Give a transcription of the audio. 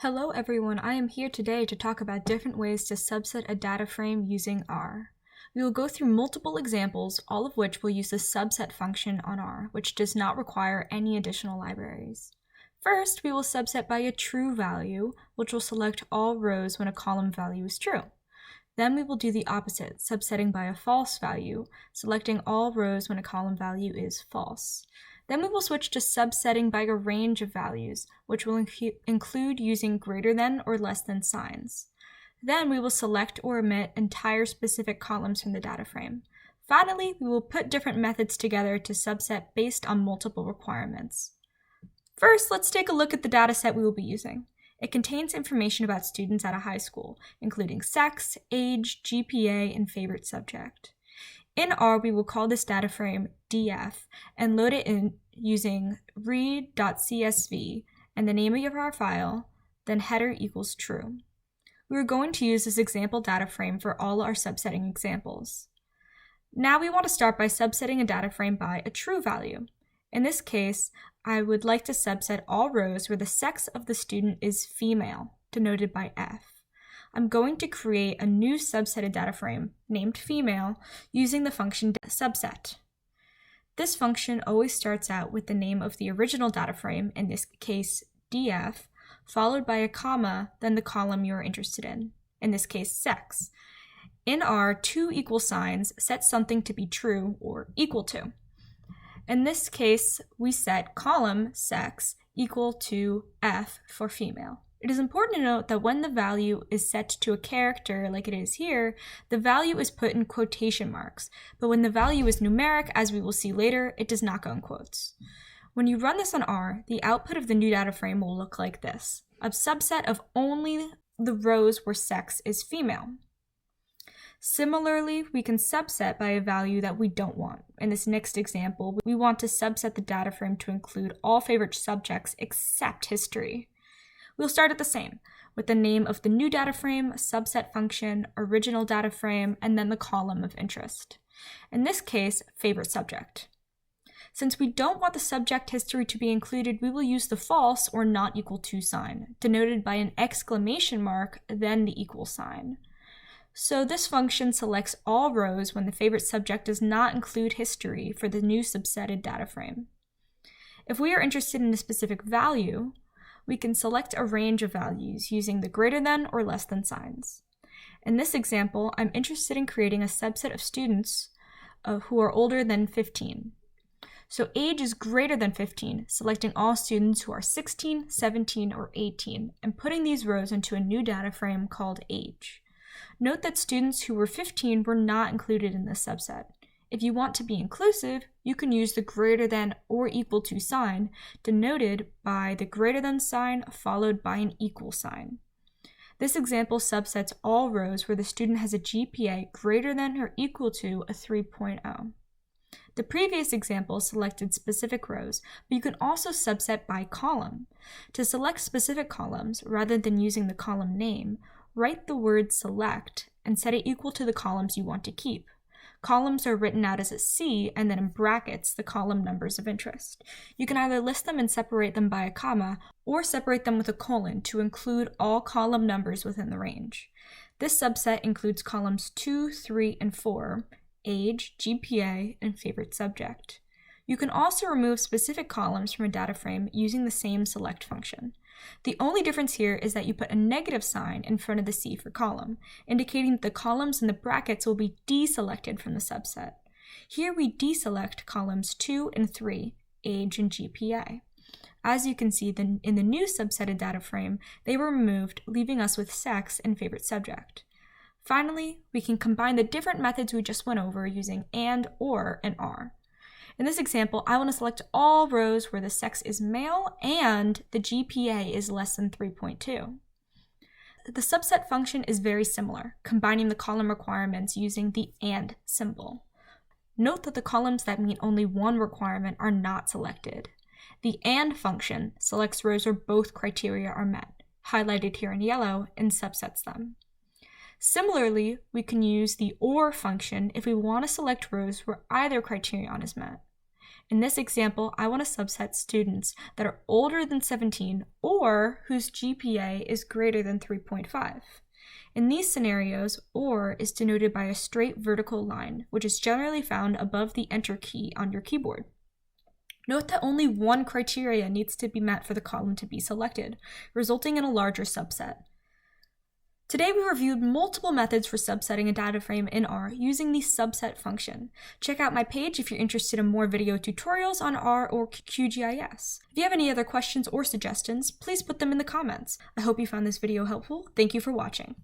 Hello everyone, I am here today to talk about different ways to subset a data frame using R. We will go through multiple examples, all of which will use the subset function on R, which does not require any additional libraries. First, we will subset by a true value, which will select all rows when a column value is true. Then we will do the opposite, subsetting by a false value, selecting all rows when a column value is false. Then we will switch to subsetting by a range of values, which will include using greater than or less than signs. Then we will select or omit entire specific columns from the data frame. Finally, we will put different methods together to subset based on multiple requirements. First, let's take a look at the dataset we will be using. It contains information about students at a high school, including sex, age, GPA, and favorite subject. In R, we will call this data frame df and load it in using read.csv and the name of our file, then header equals true. We are going to use this example data frame for all our subsetting examples. Now we want to start by subsetting a data frame by a true value. In this case, I would like to subset all rows where the sex of the student is female, denoted by F. I'm going to create a new subsetted data frame named female using the function subset. This function always starts out with the name of the original data frame, in this case df, followed by a comma, then the column you're interested in this case sex. In R, two equal signs set something to be true or equal to. In this case, we set column sex equal to F for female. It is important to note that when the value is set to a character like it is here, the value is put in quotation marks, but when the value is numeric, as we will see later, it does not go in quotes. When you run this on R, the output of the new data frame will look like this, a subset of only the rows where sex is female. Similarly, we can subset by a value that we don't want. In this next example, we want to subset the data frame to include all favorite subjects except history. We'll start at the same, with the name of the new data frame, subset function, original data frame, and then the column of interest. In this case, favorite subject. Since we don't want the subject history to be included, we will use the false or not equal to sign, denoted by an exclamation mark, then the equal sign. So this function selects all rows when the favorite subject does not include history for the new subsetted data frame. If we are interested in a specific value, we can select a range of values using the greater than or less than signs. In this example, I'm interested in creating a subset of students who are older than 15. So age is greater than 15, selecting all students who are 16, 17, or 18, and putting these rows into a new data frame called age. Note that students who were 15 were not included in this subset. If you want to be inclusive, you can use the greater than or equal to sign, denoted by the greater than sign followed by an equal sign. This example subsets all rows where the student has a GPA greater than or equal to a 3.0. The previous example selected specific rows, but you can also subset by column. To select specific columns, rather than using the column name, write the word select and set it equal to the columns you want to keep. Columns are written out as a C and then in brackets the column numbers of interest. You can either list them and separate them by a comma or separate them with a colon to include all column numbers within the range. This subset includes columns 2, 3, and 4, age, GPA, and favorite subject. You can also remove specific columns from a data frame using the same select function. The only difference here is that you put a negative sign in front of the C for column, indicating that the columns in the brackets will be deselected from the subset. Here we deselect columns 2 and 3, age and GPA. As you can see, in the new subsetted data frame, they were removed, leaving us with sex and favorite subject. Finally, we can combine the different methods we just went over using and, or, and R. In this example, I want to select all rows where the sex is male and the GPA is less than 3.2. The subset function is very similar, combining the column requirements using the and symbol. Note that the columns that meet only one requirement are not selected. The and function selects rows where both criteria are met, highlighted here in yellow, and subsets them. Similarly, we can use the OR function if we want to select rows where either criterion is met. In this example, I want to subset students that are older than 17 or whose GPA is greater than 3.5. In these scenarios, OR is denoted by a straight vertical line, which is generally found above the Enter key on your keyboard. Note that only one criteria needs to be met for the column to be selected, resulting in a larger subset. Today we reviewed multiple methods for subsetting a data frame in R using the subset function. Check out my page if you're interested in more video tutorials on R or QGIS. If you have any other questions or suggestions, please put them in the comments. I hope you found this video helpful. Thank you for watching.